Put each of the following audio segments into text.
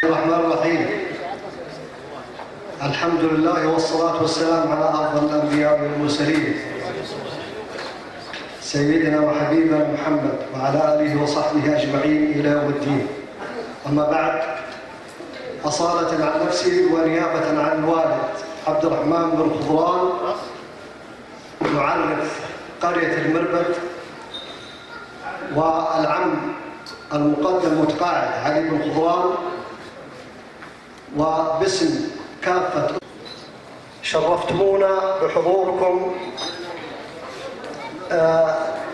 الرحمن الرحيم. الحمد لله والصلاة والسلام على أفضل الأنبياء والمرسلين سيدنا وحبيبنا محمد وعلى آله وصحبه أجمعين إلى يوم الدين. أما بعد، أصالة عن نفسي ونيابة عن الوالد عبد الرحمن بن خضران معرف قرية المربد، والعم المقدم متقاعد علي بن خضران، وباسم كافة شرفتمونا بحضوركم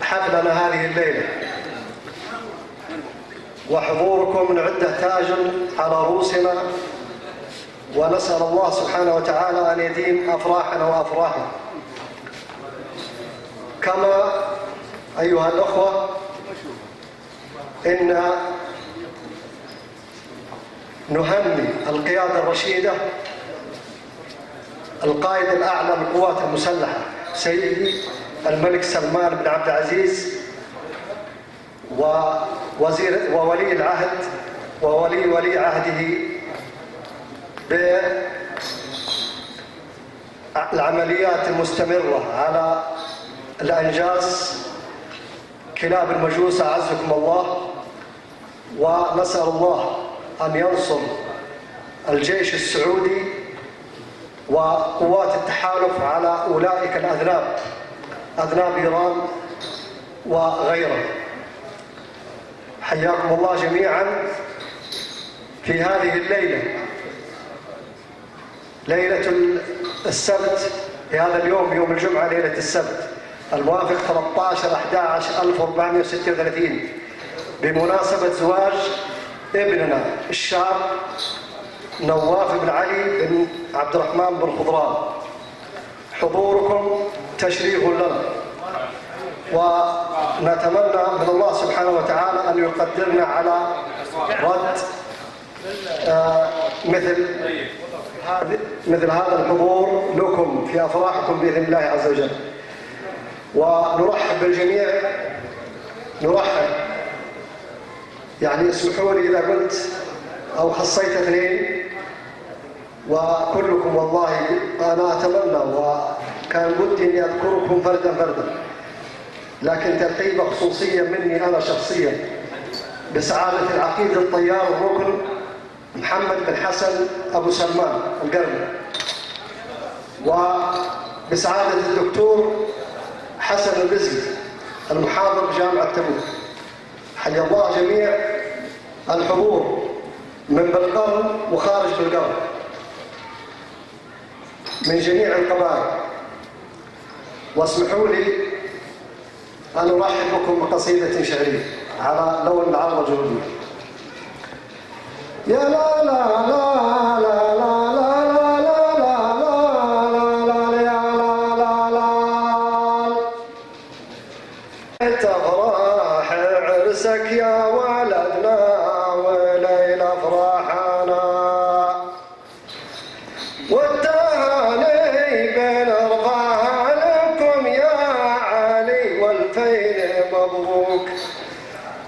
حفلنا هذه الليلة، وحضوركم نعده تاج على رؤوسنا، ونسأل الله سبحانه وتعالى أن يديم أفراحنا وأفراحنا. كما أيها الأخوة، إن نهني القيادة الرشيدة، القائد الأعلى للقوات المسلحة سيدي الملك سلمان بن عبد العزيز، وولي العهد وولي عهده بالعمليات المستمرة على الأنجاز كلاب المجوس، أعزكم الله. ونسأل الله أن ينصر الجيش السعودي وقوات التحالف على أولئك الأذناب، أذناب إيران وغيره. حياكم الله جميعا في هذه الليلة، ليلة السبت، في هذا اليوم يوم الجمعة ليلة السبت الموافق 13/11/1436 بمناسبة زواج ابننا الشاب نواف بن علي بن عبد الرحمن بن خضران. حضوركم تشريف لنا، ونتمنى من الله سبحانه وتعالى أن يقدرنا على رد مثل هذا الحضور لكم في أفراحكم بإذن الله عز وجل. ونرحب بالجميع، نرحب، يعني اسمحوا لي إذا قلت أو خصيت اثنين، وكلكم والله أنا أتمنى وكان ودي أني أذكركم فردا فردا، لكن ترحيبة خصوصية مني أنا شخصيا بسعادة العقيد الطيار الركن محمد بن حسن أبو سلمان القرني، وبسعادة الدكتور حسن البزي المحاضر بجامعة تبوك. حيا الله جميع الحضور من بالقرن وخارج بالقرن من جميع القبائل. واسمحوا لي أن أرحب بكم بقصيدة شعرية على لون العرب الجنوبية. يا لا لا لا لا لا يا ولدنا وليل افراحنا، والتهاني بنرفعها لكم يا علي، والفيل مبروك،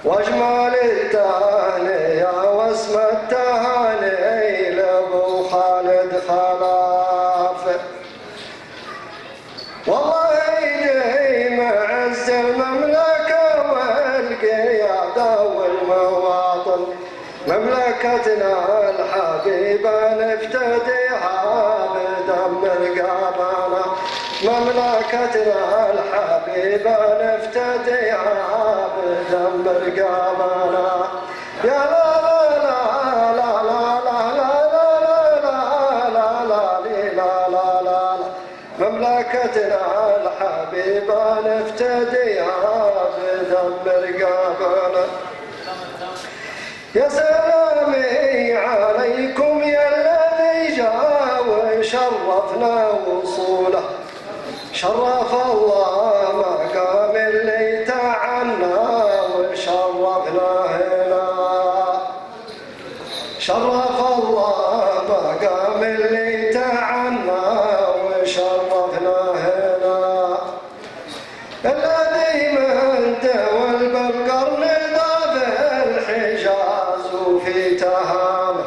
واجمل التهاني واسم التهاني لابو خالد خلاف. والله يديم عز المملكة والقيادة والمواطن، مملكتنا الحبيبة نفتديها بدم رقابنا، مملكتنا الحبيبة نفتديها بدم رقابنا. يا لا لا لا لا مملكتنا الحبيبة نفتديها بدم رقابنا. يا سلامي عليكم يا الذي جاء وشرفنا وصوله، شرف الله مقام اللي تعنا وشرفنا هنا، شرف الله مقام اللي تعنا وشرفنا هنا. الذي من دول بالقرن ضاف الحجاز وفي تهامه،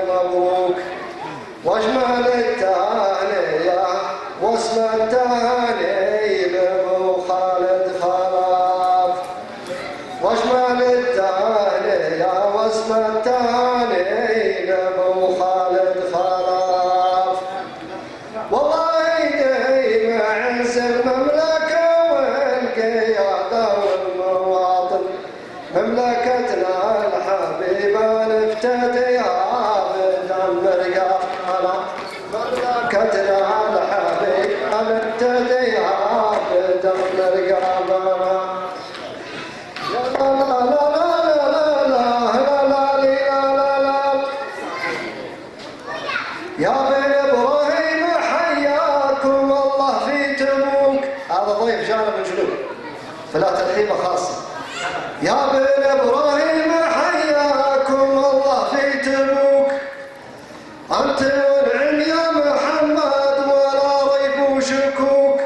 مبروك واجمل التهاني واسم التهاني لابو خالد خلاف واجمل التهاني واسم التهاني لابو خالد خلاف والله يديم عز المملكه والقياده والمواطن مملكتنا الحبيبه نفتديها بدم رقابنا مملكتنا الحبيبه نفتديها بدم رقابنا يا بن ابراهيم حياكم الله في تبوك. هذا ضيف جانا من جنوب فلا ترحيبه خاصه. يا بن ابراهيم حياكم الله في تبوك انت والعلم يا محمد ولا ريب وشكوك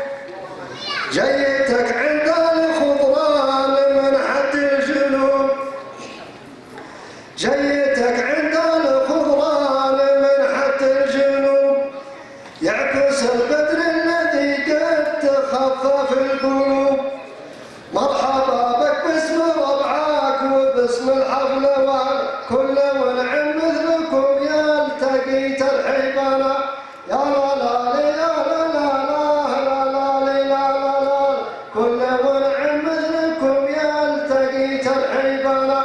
جيتك عند الخضران من حد الجنوب جيتك عند الخضران من حد الجنوب يعكس البدر الذي قد تخفف القلوب مرحبا بك باسم ربعك وباسم الحفل وكل ونعم مثلكم يلتقي ترحيبنا يا لا لا لا لا لا لا لا لا كل ونعم مثلكم يلتقي ترحيبنا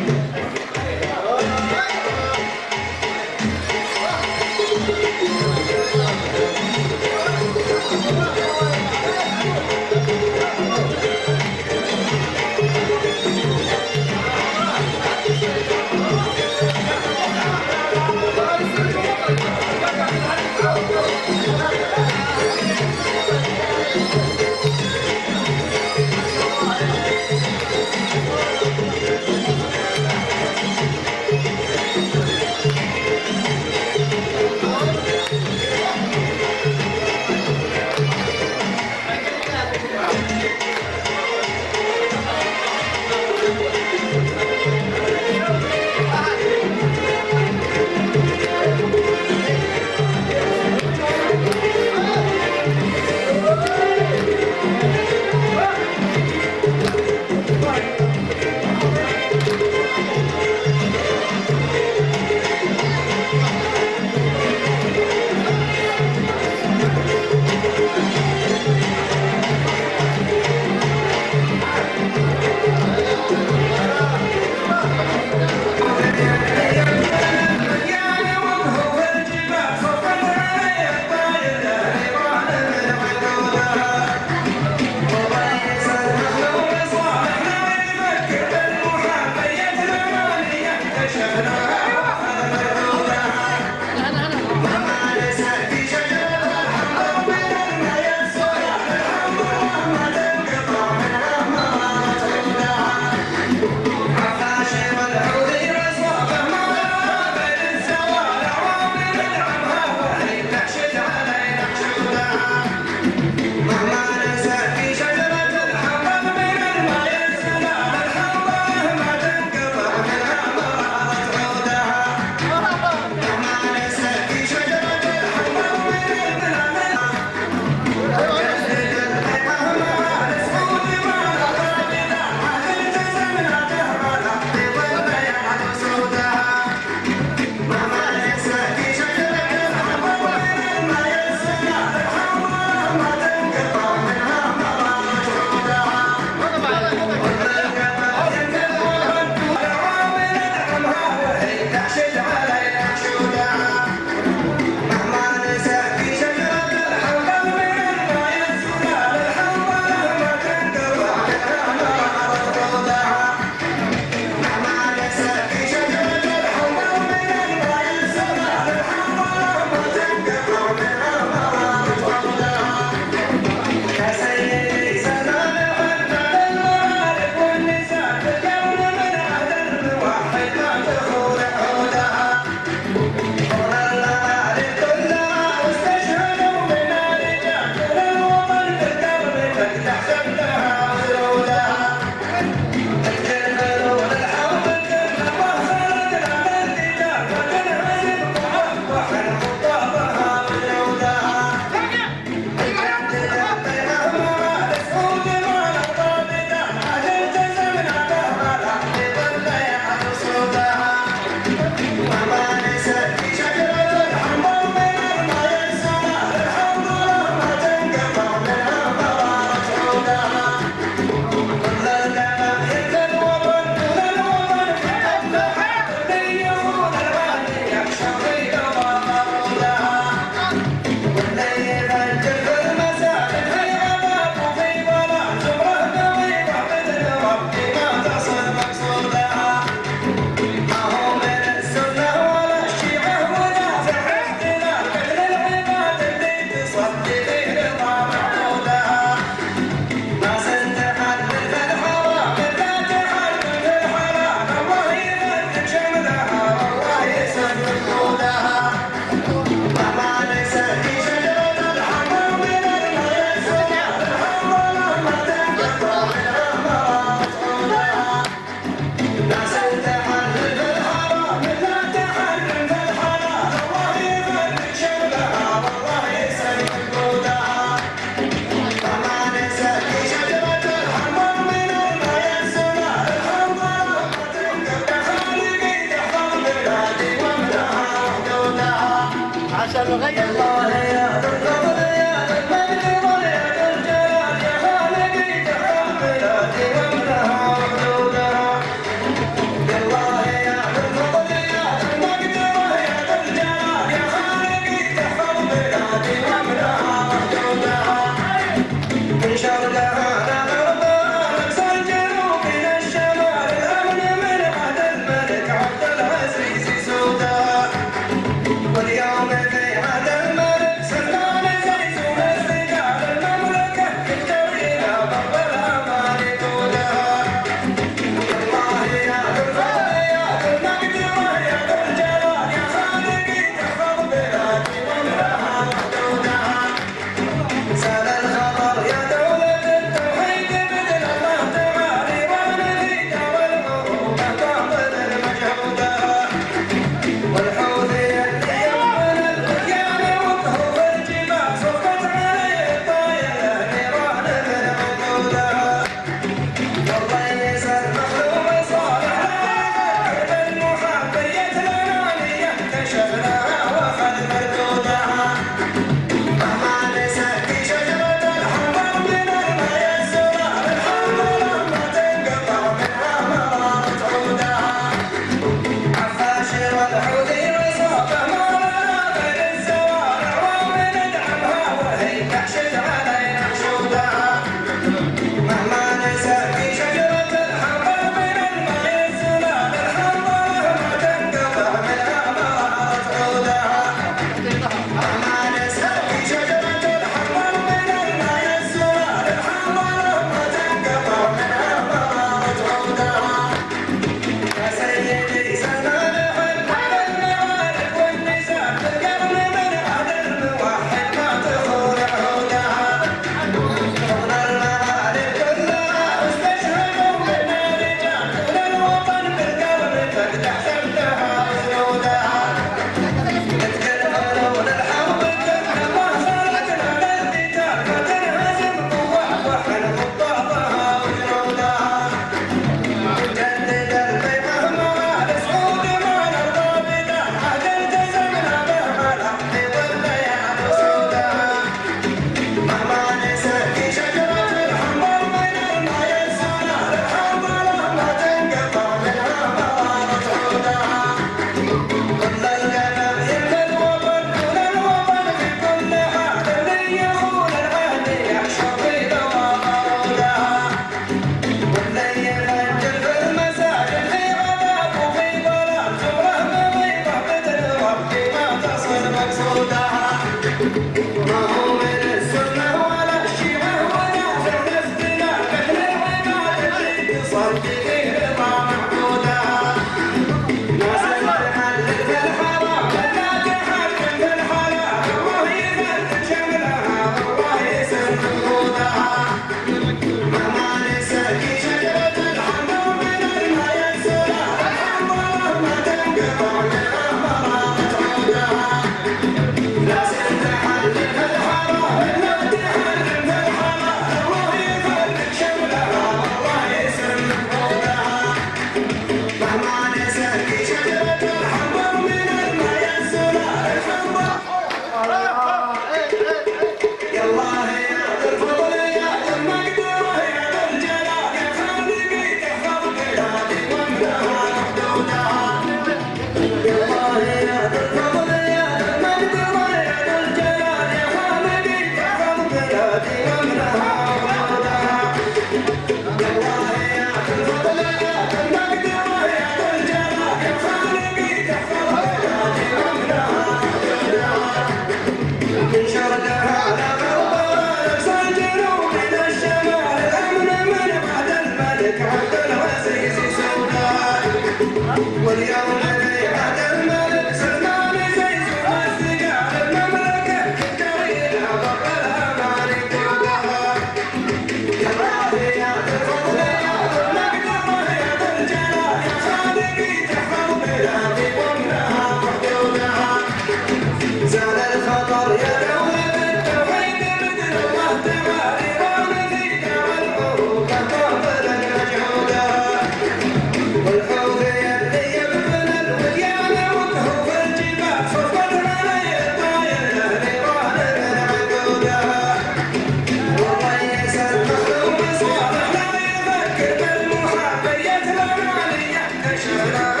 Shut up.